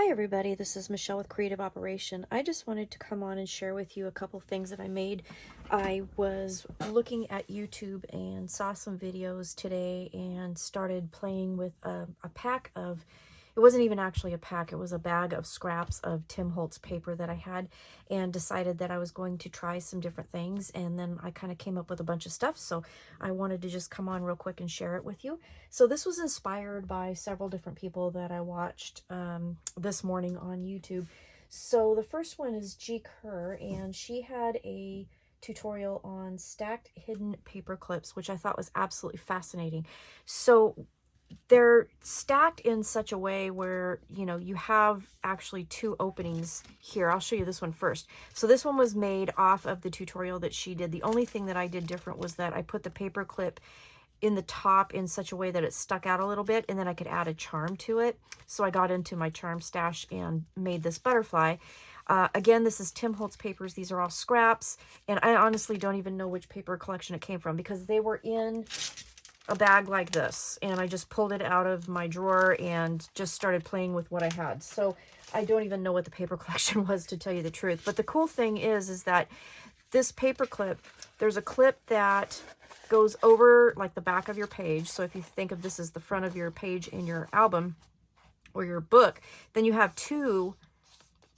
Hi everybody, this is Michelle with Creative Operation. I just wanted to come on and share with you a couple things that I made. I was looking at YouTube and saw some videos today and started playing with a pack of, it wasn't even actually a pack, it was a bag of scraps of Tim Holtz paper that I had, and decided that I was going to try some different things, and then I kind of came up with a bunch of stuff, so I wanted to just come on real quick and share it with you. So this was inspired by several different people that I watched this morning on YouTube. So the first one is Kerr, and she had a tutorial on stacked hidden paper clips, which I thought was absolutely fascinating. So they're stacked in such a way where, you know, you have actually two openings here. I'll show you this one first. So this one was made off of the tutorial that she did. The only thing that I did different was that I put the paper clip in the top in such a way that it stuck out a little bit, and then I could add a charm to it. So I got into my charm stash and made this butterfly. Again, this is Tim Holtz papers. These are all scraps, and I honestly don't even know which paper collection it came from because they were in a bag like this, and I just pulled it out of my drawer and just started playing with what I had. So I don't even know what the paper collection was, to tell you the truth. But the cool thing is that this paper clip, there's a clip that goes over like the back of your page. So if you think of this as the front of your page in your album or your book, then you have two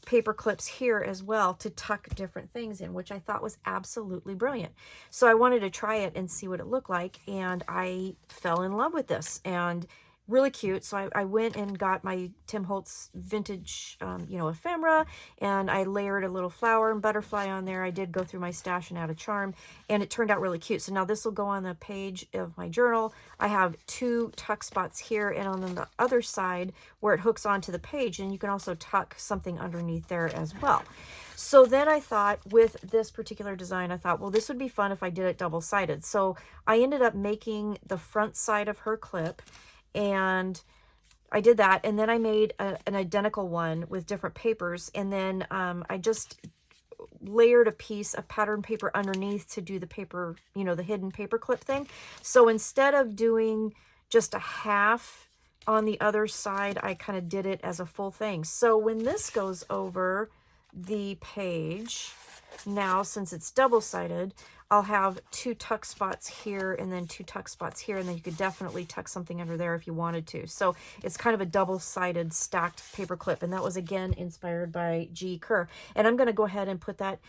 paper clips here as well to tuck different things in, which I thought was absolutely brilliant. So I wanted to try it and see what it looked like, and I fell in love with this, and really cute. So I went and got my Tim Holtz vintage, you know, ephemera, and I layered a little flower and butterfly on there. I did go through my stash and add a charm, and it turned out really cute. So now this will go on the page of my journal. I have two tuck spots here, and on the other side where it hooks onto the page, and you can also tuck something underneath there as well. So then I thought, with this particular design, I thought, well, this would be fun if I did it double-sided. So I ended up making the front side of her clip, and I did that, and then I made an identical one with different papers, and then I just layered a piece of pattern paper underneath to do the paper, you know, the hidden paper clip thing. So instead of doing just a half on the other side, I kind of did it as a full thing. So when this goes over the page, now since it's double-sided, I'll have two tuck spots here and then two tuck spots here, and then you could definitely tuck something under there if you wanted to. So it's kind of a double-sided stacked paper clip, and that was again inspired by Kerr. And I'm going to go ahead and put that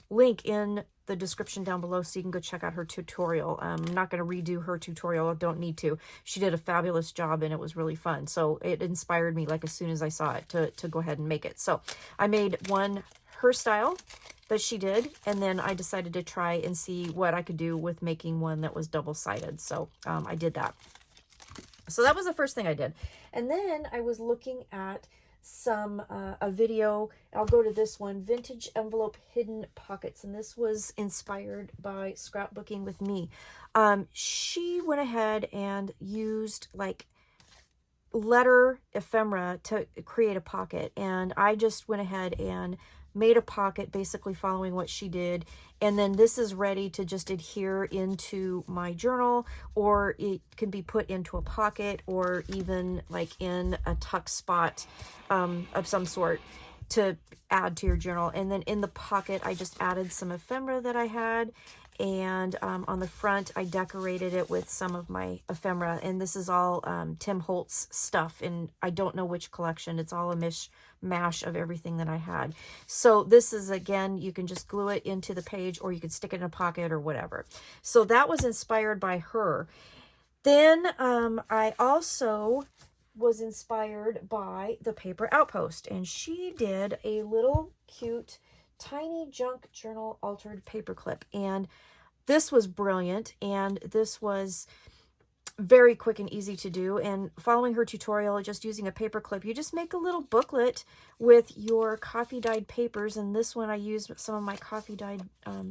link in the description down below so you can go check out her tutorial. I'm not going to redo her tutorial. I don't need to. She did a fabulous job, and it was really fun. So it inspired me, like, as soon as I saw it, to go ahead and make it. So I made one her style that she did, and then I decided to try and see what I could do with making one that was double-sided. So I did that. So that was the first thing I did. And then I was looking at a video. I'll go to this one, Vintage Envelope Hidden Pockets, and this was inspired by Scrapbooking with Me. She went ahead and used like letter ephemera to create a pocket, and I just went ahead and made a pocket basically following what she did, and then this is ready to just adhere into my journal, or it can be put into a pocket, or even like in a tuck spot of some sort to add to your journal. And then in the pocket I just added some ephemera that I had, and on the front I decorated it with some of my ephemera, and this is all Tim Holtz stuff, and I don't know which collection. It's all a mishmash of everything that I had. So this is, again, you can just glue it into the page, or you could stick it in a pocket or whatever. So that was inspired by her. Then I also was inspired by the paper Outpost, and she did a little cute tiny junk journal altered paper clip, and this was brilliant, and this was very quick and easy to do. And following her tutorial, just using a paper clip, you just make a little booklet with your coffee dyed papers, and this one I used some of my coffee dyed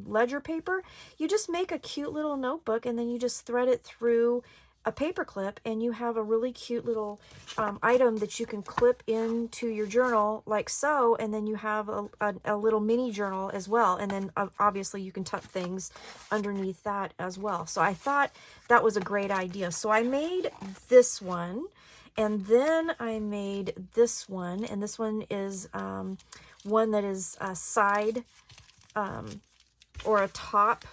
ledger paper. You just make a cute little notebook, and then you just thread it through a paper clip, and you have a really cute little item that you can clip into your journal like so, and then you have a little mini journal as well, and then obviously you can tuck things underneath that as well. So I thought that was a great idea. So I made this one, And then I made this one, and this one is one that is a side or a top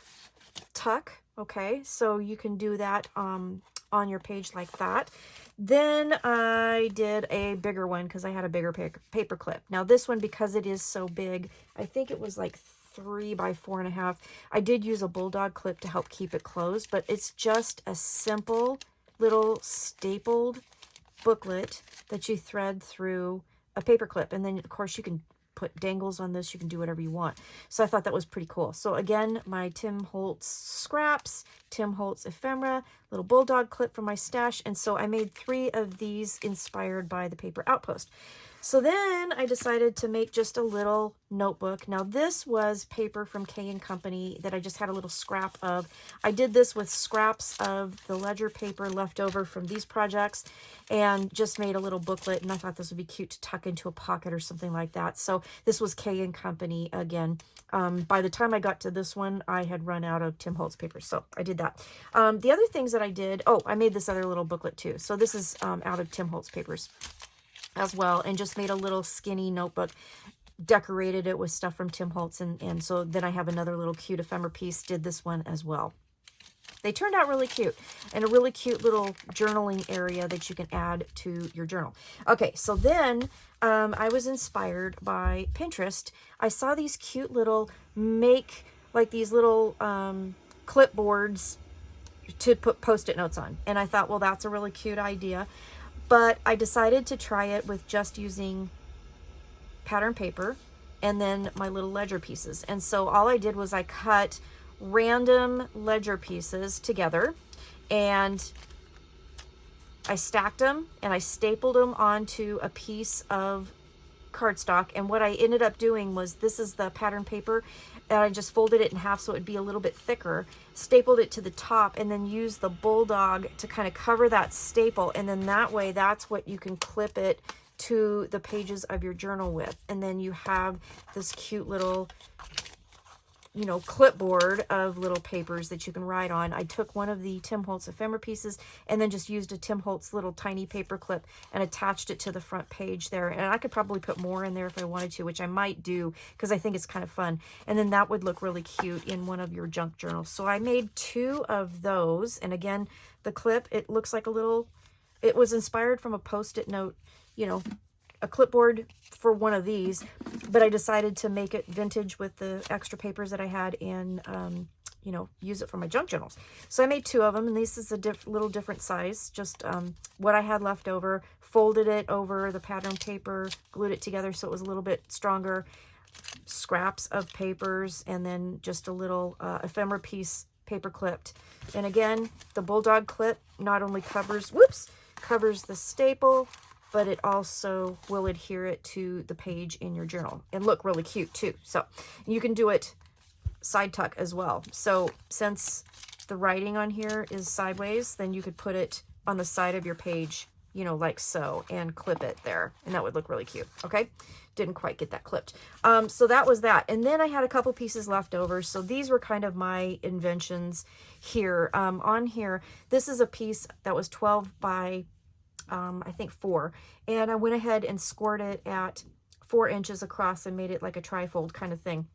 tuck. Okay, so you can do that on your page like that. Then I did a bigger one because I had a bigger paper clip. Now this one, because it is so big, I think it was like 3 by 4.5. I did use a bulldog clip to help keep it closed, but it's just a simple little stapled booklet that you thread through a paper clip. And then of course you can put dangles on this, you can do whatever you want. So I thought that was pretty cool. So again, my Tim Holtz scraps, Tim Holtz ephemera, little bulldog clip from my stash. And so I made 3 of these inspired by the paper Outpost. So then I decided to make just a little notebook. Now this was paper from K & Company that I just had a little scrap of. I did this with scraps of the ledger paper left over from these projects and just made a little booklet, and I thought this would be cute to tuck into a pocket or something like that. So this was K & Company again. By the time I got to this one, I had run out of Tim Holtz paper, so I did that. The other things that I did, oh, I made this other little booklet too. So this is out of Tim Holtz papers as well, and just made a little skinny notebook, decorated it with stuff from Tim Holtz, and so then I have another little cute ephemera piece, did this one as well. They turned out really cute, and a really cute little journaling area that you can add to your journal. Okay, so then I was inspired by Pinterest. I saw these cute little like these little clipboards to put Post-it notes on, and I thought, well, that's a really cute idea. But I decided to try it with just using pattern paper and then my little ledger pieces. And so all I did was I cut random ledger pieces together and I stacked them and I stapled them onto a piece of cardstock. And what I ended up doing was, this is the pattern paper, and I just folded it in half so it'd be a little bit thicker, stapled it to the top, and then used the bulldog to kind of cover that staple. And then that way, that's what you can clip it to the pages of your journal with. And then you have this cute little, you know, clipboard of little papers that you can write on. I took one of the Tim Holtz ephemera pieces and then just used a Tim Holtz little tiny paper clip and attached it to the front page there. And I could probably put more in there if I wanted to, which I might do because I think it's kind of fun. And then that would look really cute in one of your junk journals. So I made 2 of those. And again, the clip, it looks like a little, it was inspired from a Post-it note, you know, a clipboard for one of these, but I decided to make it vintage with the extra papers that I had and, you know, use it for my junk journals. So I made 2 of them, and this is a little different size, just what I had left over, folded it over the pattern paper, glued it together so it was a little bit stronger, scraps of papers, and then just a little ephemera piece paper clipped. And again, the bulldog clip not only covers the staple, but it also will adhere it to the page in your journal and look really cute too. So you can do it side tuck as well. So since the writing on here is sideways, then you could put it on the side of your page, you know, like so, and clip it there, and that would look really cute. Okay, didn't quite get that clipped. So that was that. And then I had a couple pieces left over, so these were kind of my inventions here. On here, this is a piece that was 12 by I think 4, and I went ahead and scored it at 4 inches across and made it like a trifold kind of thing.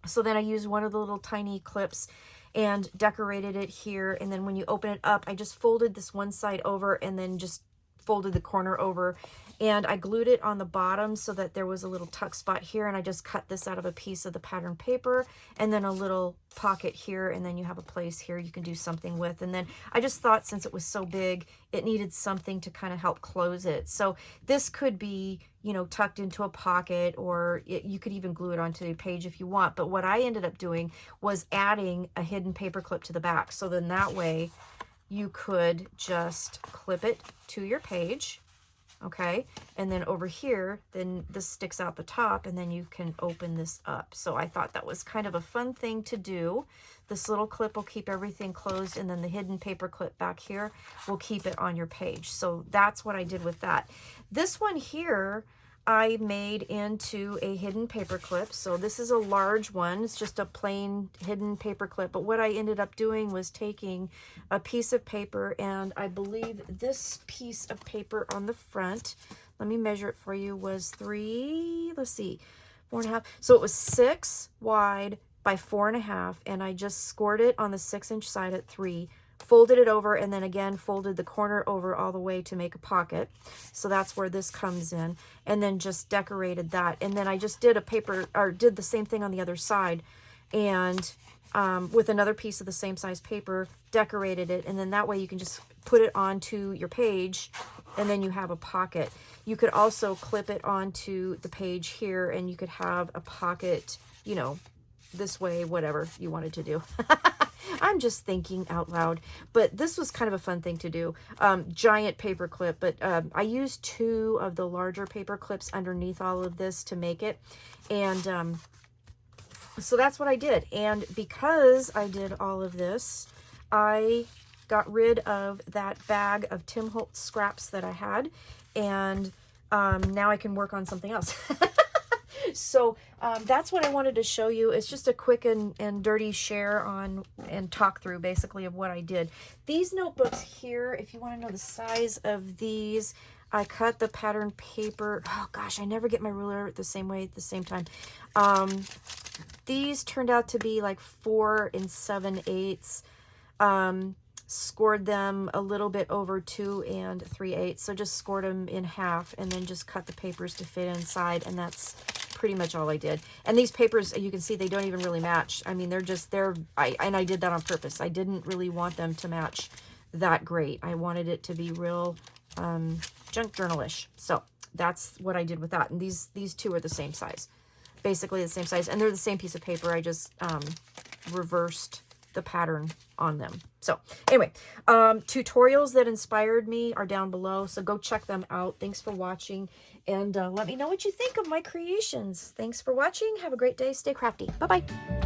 So then I used one of the little tiny clips and decorated it here, and then when you open it up, I just folded this one side over and then just folded the corner over, and I glued it on the bottom so that there was a little tuck spot here, and I just cut this out of a piece of the pattern paper, and then a little pocket here, and then you have a place here you can do something with. And then I just thought, since it was so big, it needed something to kind of help close it. So this could be, you know, tucked into a pocket, or you could even glue it onto a page if you want. But what I ended up doing was adding a hidden paper clip to the back, so then that way you could just clip it to your page, okay? And then over here, then this sticks out the top, and then you can open this up. So I thought that was kind of a fun thing to do. This little clip will keep everything closed, and then the hidden paper clip back here will keep it on your page. So that's what I did with that. This one here, I made into a hidden paper clip. So this is a large one. It's just a plain hidden paper clip. But what I ended up doing was taking a piece of paper, and I believe this piece of paper on the front, let me measure it for you, was 4.5. So it was 6 wide by 4.5, and I just scored it on the 6-inch side at 3, folded it over, and then again folded the corner over all the way to make a pocket. So that's where this comes in, and then just decorated that. And then I just did did the same thing on the other side, and with another piece of the same size paper, decorated it, and then that way you can just put it onto your page, and then you have a pocket. You could also clip it onto the page here, and you could have a pocket, you know, this way, whatever you wanted to do. I'm just thinking out loud, but this was kind of a fun thing to do. Giant paper clip, but I used 2 of the larger paper clips underneath all of this to make it. And so that's what I did. And because I did all of this, I got rid of that bag of Tim Holtz scraps that I had, and now I can work on something else. So that's what I wanted to show you. It's just a quick and dirty share on and talk through basically of what I did. These notebooks here, if you want to know the size of these, I cut the pattern paper. Oh gosh, I never get my ruler the same way at the same time. These turned out to be like 4 7/8. Scored them a little bit over 2 3/8. So just scored them in half and then just cut the papers to fit inside, and that's pretty much all I did. And these papers, you can see they don't even really match. I mean, I did that on purpose. I didn't really want them to match that great. I wanted it to be real junk journalish. So that's what I did with that. And these 2 are the same size, basically the same size, and they're the same piece of paper. I just reversed the pattern on them. So anyway, tutorials that inspired me are down below, so go check them out. Thanks for watching, and let me know what you think of my creations. Thanks for watching. Have a great day. Stay crafty. Bye-bye.